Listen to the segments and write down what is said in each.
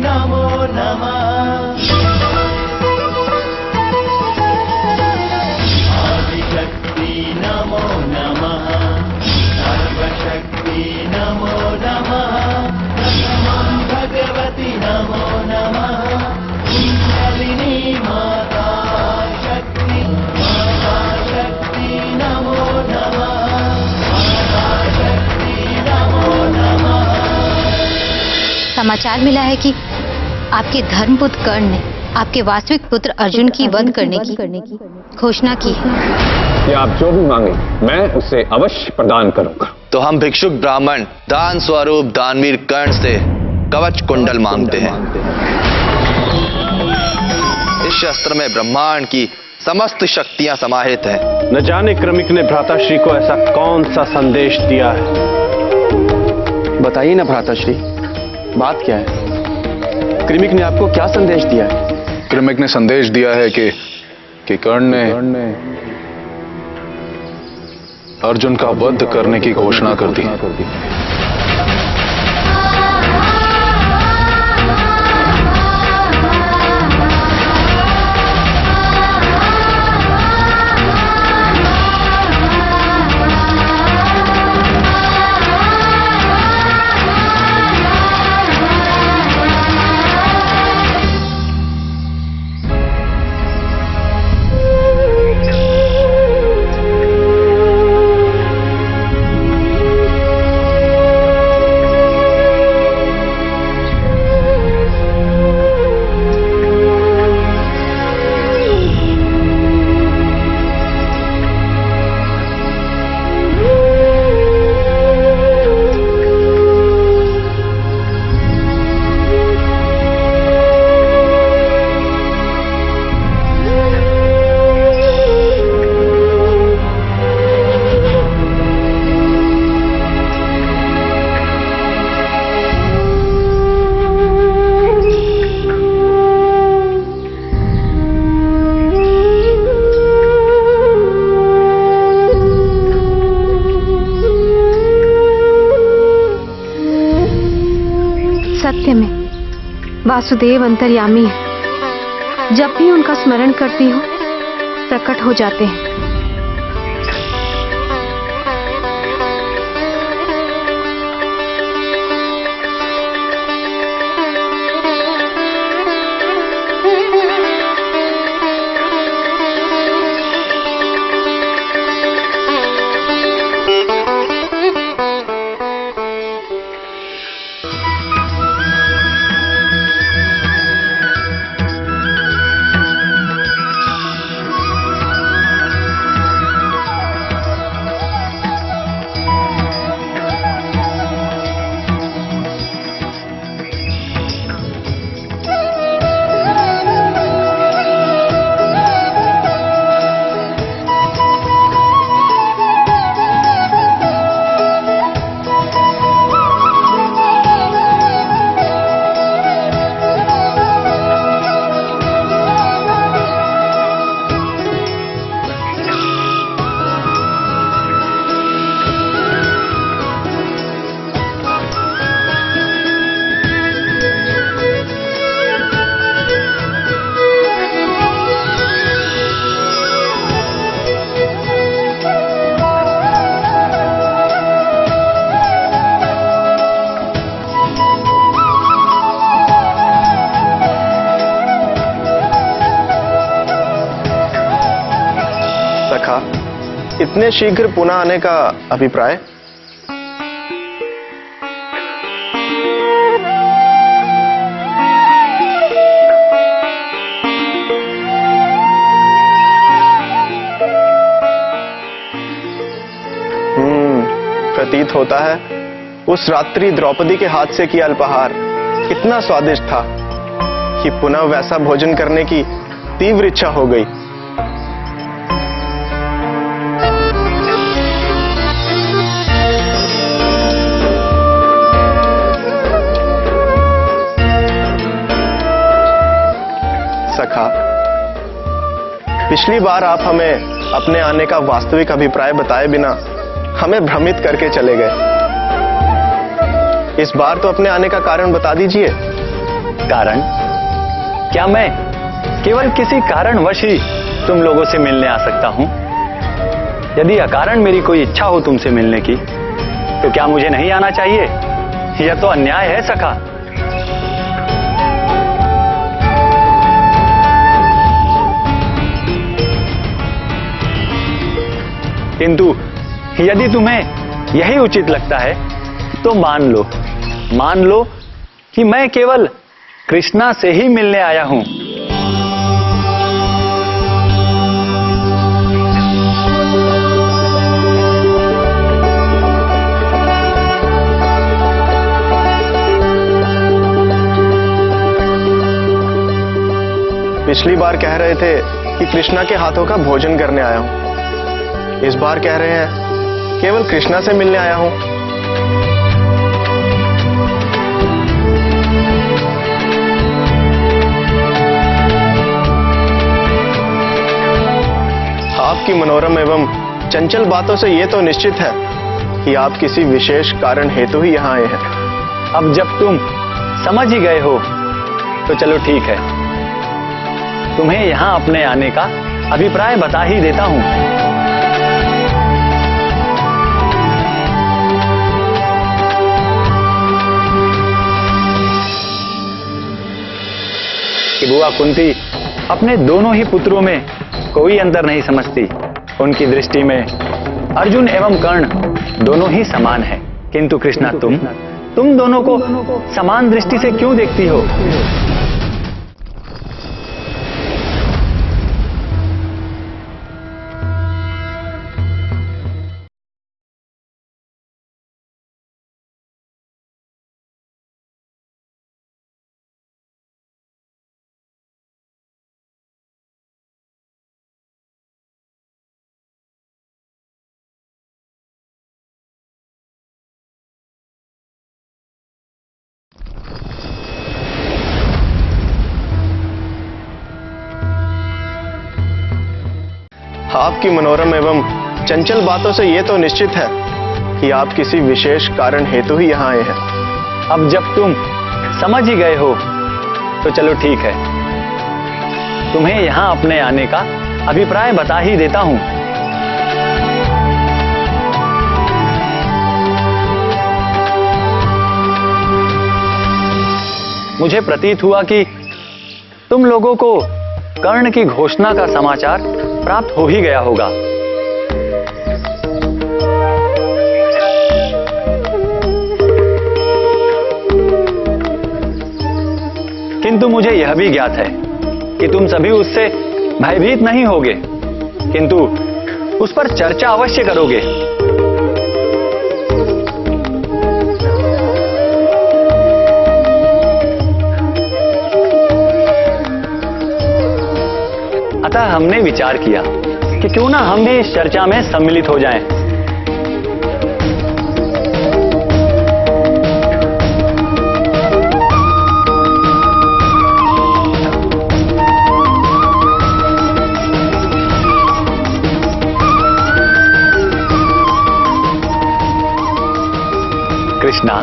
नमो नमः। आदिशक्ति नमो नमः। सर्वशक्ति नमो नमः। प्रथमं भगवती नमो नमः। कुंडलिनी माता शक्ति नमो नमः। माता शक्ति नमो नमः। समाचार मिला है कि आपके धर्मपुत्र कर्ण ने आपके वास्तविक पुत्र अर्जुन की वध करने की घोषणा की है। कि आप जो भी मांगे मैं उसे अवश्य प्रदान करूंगा। तो हम भिक्षुक ब्राह्मण दान स्वरूप दानवीर कर्ण से कवच कुंडल मांगते हैं। इस शस्त्र में ब्रह्मांड की समस्त शक्तियां समाहित हैं। न जाने क्रमिक ने भ्राताश्री को ऐसा कौन सा संदेश दिया है। बताइए ना भ्राताश्री, बात क्या है? क्रमिक ने आपको क्या संदेश दिया है? क्रमिक ने संदेश दिया है कि कर्ण ने अर्जुन का वध करने की घोषणा कर दी। सत्य में वासुदेव अंतर्यामी है। जब भी उनका स्मरण करती हूँ प्रकट हो जाते हैं। इतने शीघ्र पुनः आने का अभिप्राय? प्रतीत होता है उस रात्रि द्रौपदी के हाथ से किया अल्पाहार इतना स्वादिष्ट था कि पुनः वैसा भोजन करने की तीव्र इच्छा हो गई। सखा, पिछली बार आप हमें अपने आने का वास्तविक अभिप्राय बताए बिना हमें भ्रमित करके चले गए। इस बार तो अपने आने का कारण बता दीजिए। कारण? क्या मैं केवल किसी कारणवश ही तुम लोगों से मिलने आ सकता हूं? यदि अकारण मेरी कोई इच्छा हो तुमसे मिलने की, तो क्या मुझे नहीं आना चाहिए? यह तो अन्याय है सखा। किंतु यदि तुम्हें यही उचित लगता है तो मान लो कि मैं केवल कृष्णा से ही मिलने आया हूं। पिछली बार कह रहे थे कि कृष्णा के हाथों का भोजन करने आया हूं। इस बार कह रहे हैं केवल कृष्णा से मिलने आया हूं। आपकी मनोरम एवं चंचल बातों से यह तो निश्चित है कि आप किसी विशेष कारण हेतु ही यहां आए हैं। अब जब तुम समझ ही गए हो तो चलो ठीक है, तुम्हें यहां अपने आने का अभिप्राय बता ही देता हूं। कि बुआ कुंती अपने दोनों ही पुत्रों में कोई अंतर नहीं समझती। उनकी दृष्टि में अर्जुन एवं कर्ण दोनों ही समान हैं। किंतु कृष्णा तुम दोनों को समान दृष्टि से क्यों देखती हो? आपकी मनोरम एवं चंचल बातों से यह तो निश्चित है कि आप किसी विशेष कारण हेतु ही यहां आए हैं। अब जब तुम समझ ही गए हो तो चलो ठीक है, तुम्हें यहां अपने आने का अभिप्राय बता ही देता हूं। मुझे प्रतीत हुआ कि तुम लोगों को कर्ण की घोषणा का समाचार प्राप्त हो ही गया होगा। किंतु मुझे यह भी ज्ञात है कि तुम सभी उससे भयभीत नहीं होगे, किंतु उस पर चर्चा अवश्य करोगे। अतः हमने विचार किया कि क्यों ना हम भी इस चर्चा में सम्मिलित हो जाएं। कृष्णा,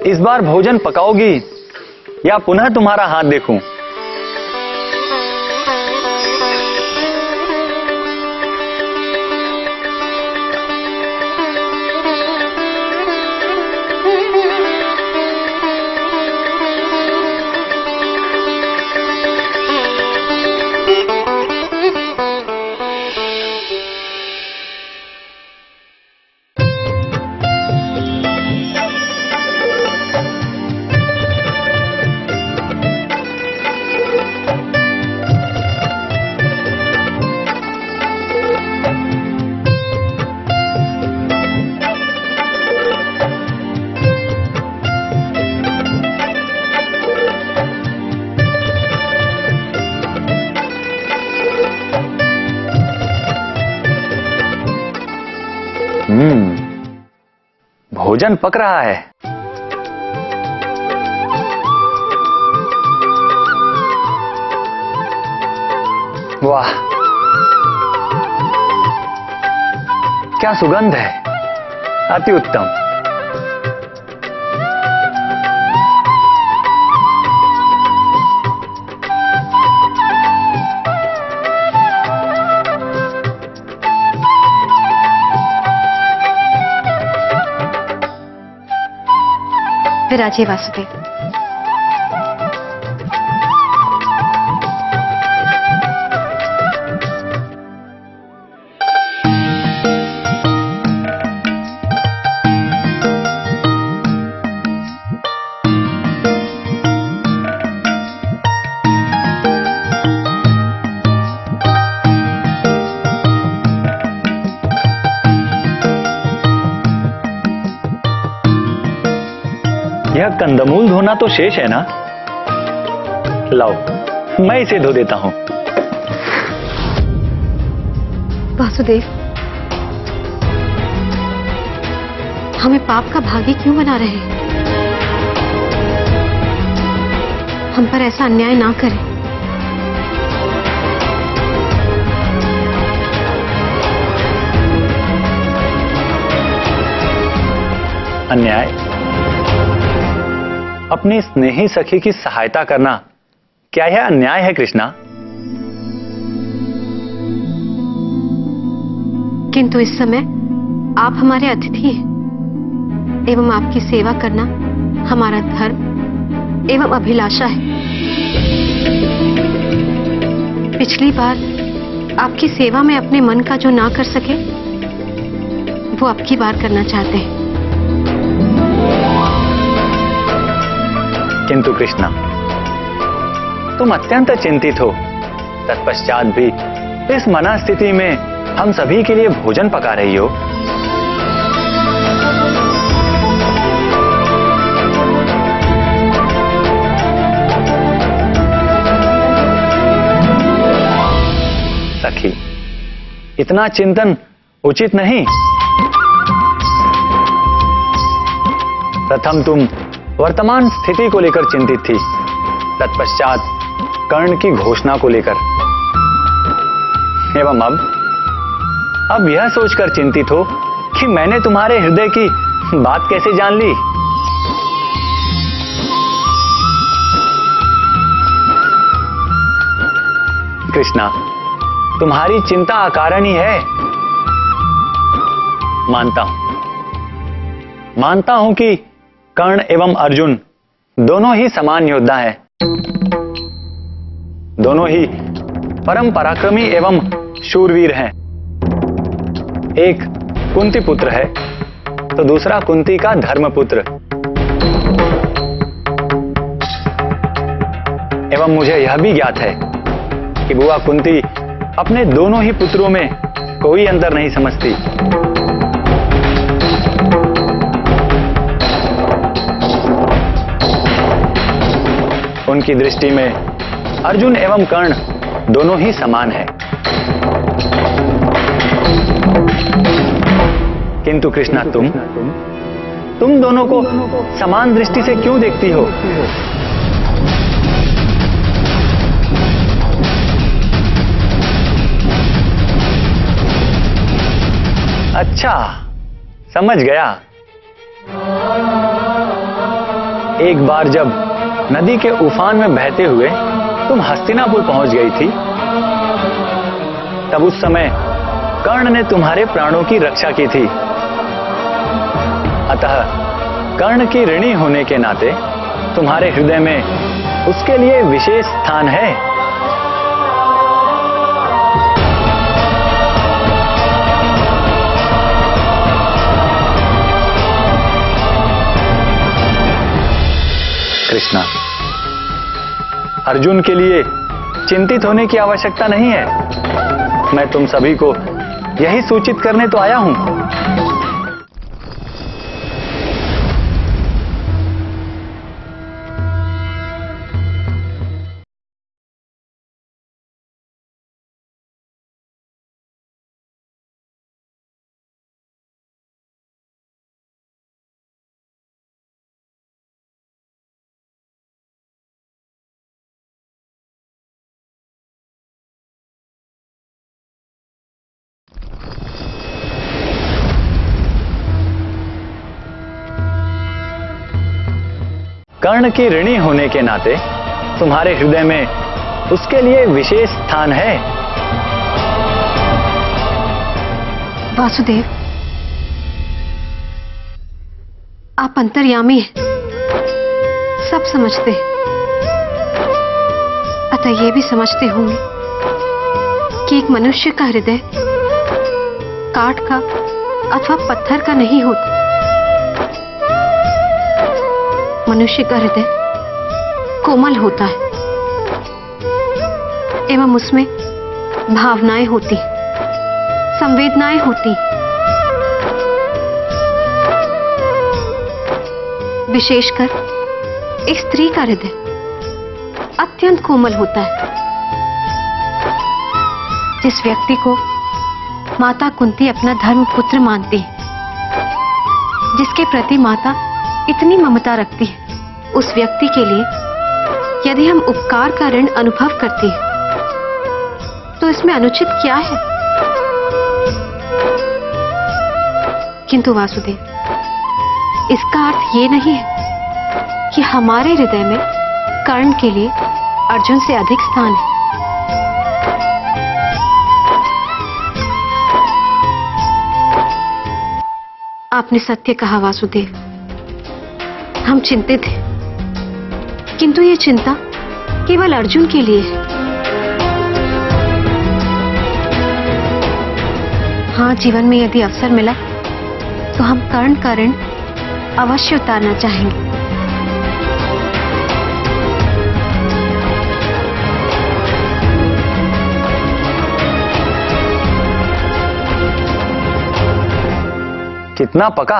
इस बार भोजन पकाओगी या पुनः तुम्हारा हाथ देखूं? भोजन पक रहा है। वाह, क्या सुगंध है, अति उत्तम। विराजिए वासुदेव। यह कंदमूल धोना तो शेष है ना? लाओ, मैं इसे धो देता हूं। वासुदेव, हमें पाप का भागी क्यों बना रहे हैं? हम पर ऐसा अन्याय ना करें। अन्याय? अपनी स्नेही सखी की सहायता करना क्या यह अन्याय है कृष्णा? किंतु इस समय आप हमारे अतिथि हैं एवं आपकी सेवा करना हमारा धर्म एवं अभिलाषा है। पिछली बार आपकी सेवा में अपने मन का जो ना कर सके वो अब की बार करना चाहते हैं। किंतु कृष्णा, तुम अत्यंत चिंतित हो, तत्पश्चात भी इस मना स्थिति में हम सभी के लिए भोजन पका रही हो। सखी, इतना चिंतन उचित नहीं। प्रथम तुम वर्तमान स्थिति को लेकर चिंतित थी, तत्पश्चात कर्ण की घोषणा को लेकर, एवं अब यह सोचकर चिंतित हो कि मैंने तुम्हारे हृदय की बात कैसे जान ली। कृष्णा, तुम्हारी चिंता अकारण ही है। मानता हूं कि कर्ण एवं अर्जुन दोनों ही समान योद्धा हैं। दोनों ही परम पराक्रमी एवं शूरवीर हैं। एक कुंती पुत्र है तो दूसरा कुंती का धर्मपुत्र। एवं मुझे यह भी ज्ञात है कि बुआ कुंती अपने दोनों ही पुत्रों में कोई अंतर नहीं समझती। उनकी दृष्टि में अर्जुन एवं कर्ण दोनों ही समान हैं। किंतु कृष्णा, तुम दोनों को समान दृष्टि से क्यों देखती हो? अच्छा, समझ गया। एक बार जब नदी के उफान में बहते हुए तुम हस्तिनापुर पहुंच गई थी, तब उस समय कर्ण ने तुम्हारे प्राणों की रक्षा की थी। अतः कर्ण की ऋणी होने के नाते तुम्हारे हृदय में उसके लिए विशेष स्थान है। कृष्णा, अर्जुन के लिए चिंतित होने की आवश्यकता नहीं है। मैं तुम सभी को यही सूचित करने तो आया हूं। कर्ण की ऋणी होने के नाते तुम्हारे हृदय में उसके लिए विशेष स्थान है। वासुदेव, आप अंतर्यामी हैं सब समझते हैं, अतः ये भी समझते होंगे कि एक मनुष्य का हृदय काठ का अथवा पत्थर का नहीं होता। मनुष्य का हृदय कोमल होता है एवं उसमें भावनाएं होती, संवेदनाएं होती। विशेषकर एक स्त्री का हृदय अत्यंत कोमल होता है। जिस व्यक्ति को माता कुंती अपना धर्म पुत्र मानती है, जिसके प्रति माता इतनी ममता रखती है, उस व्यक्ति के लिए यदि हम उपकार का ऋण अनुभव करते हैं तो इसमें अनुचित क्या है? किंतु वासुदेव, इसका अर्थ ये नहीं है कि हमारे हृदय में कर्ण के लिए अर्जुन से अधिक स्थान है। आपने सत्य कहा वासुदेव, हम चिंतित हैं, किंतु ये चिंता केवल अर्जुन के लिए है। हाँ, जीवन में यदि अवसर मिला तो हम कर्ण का ऋण अवश्य उतारना चाहेंगे। कितना पका?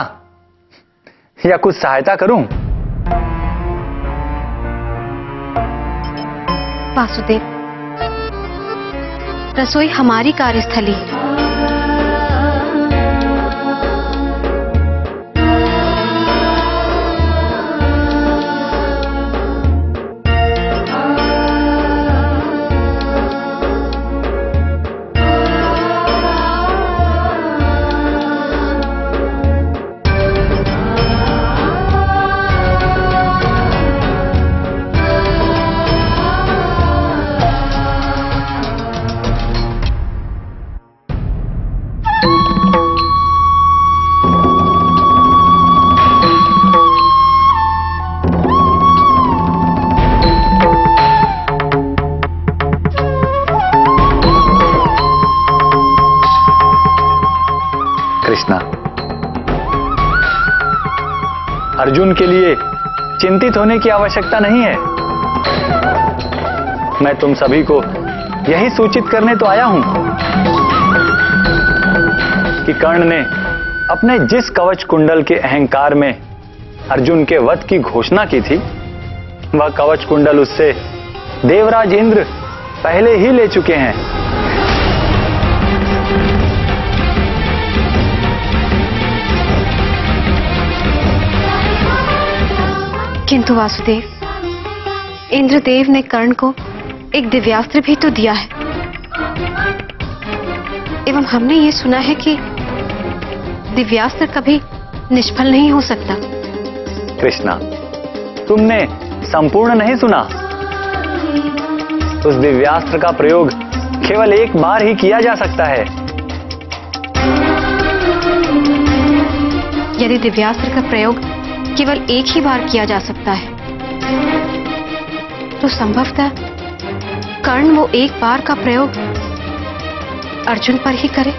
या कुछ सहायता करूं? वासुदेव, रसोई हमारी कार्यस्थली है। अर्जुन के लिए चिंतित होने की आवश्यकता नहीं है। मैं तुम सभी को यही सूचित करने तो आया हूं कि कर्ण ने अपने जिस कवच कुंडल के अहंकार में अर्जुन के वध की घोषणा की थी, वह कवच कुंडल उससे देवराज इंद्र पहले ही ले चुके हैं। किंतु वासुदेव, इंद्रदेव ने कर्ण को एक दिव्यास्त्र भी तो दिया है, एवं हमने ये सुना है कि दिव्यास्त्र कभी निष्फल नहीं हो सकता। कृष्णा, तुमने संपूर्ण नहीं सुना। उस दिव्यास्त्र का प्रयोग केवल एक बार ही किया जा सकता है। यदि दिव्यास्त्र का प्रयोग केवल एक ही बार किया जा सकता है तो संभवतः कर्ण वो एक बार का प्रयोग अर्जुन पर ही करे।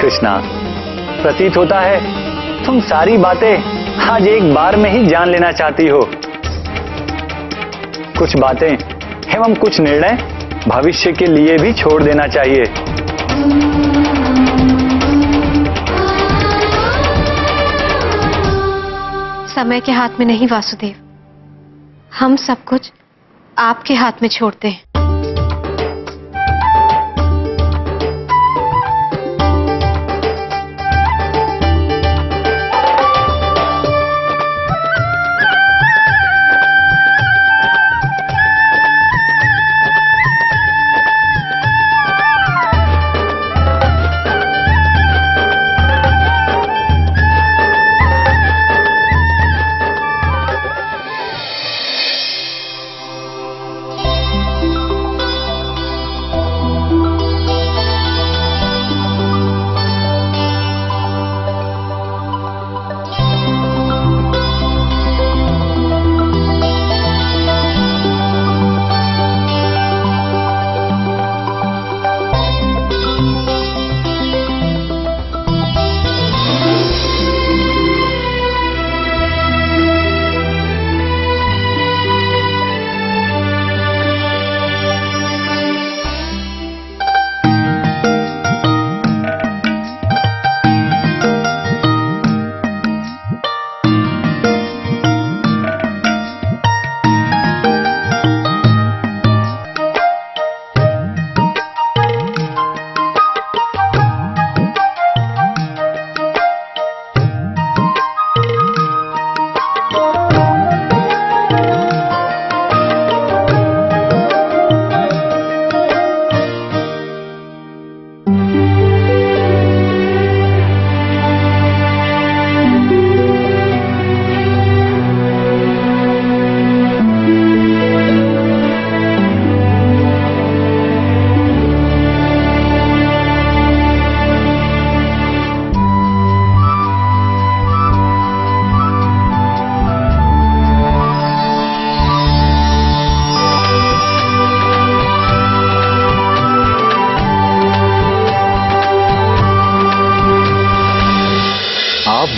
कृष्णा, प्रतीत होता है तुम सारी बातें आज एक बार में ही जान लेना चाहती हो। कुछ बातें एवं कुछ निर्णय भविष्य के लिए भी छोड़ देना चाहिए। समय के हाथ में नहीं वासुदेव, हम सब कुछ आपके हाथ में छोड़ते हैं।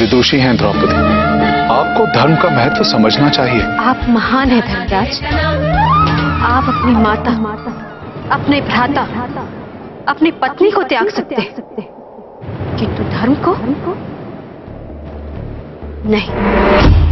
विदुषी हैं द्रौपदी, आपको धर्म का महत्व समझना चाहिए। आप महान हैं धर्मराज। आप अपनी माता, अपने भ्राता, अपनी पत्नी को त्याग सकते हैं, किंतु धर्म को नहीं।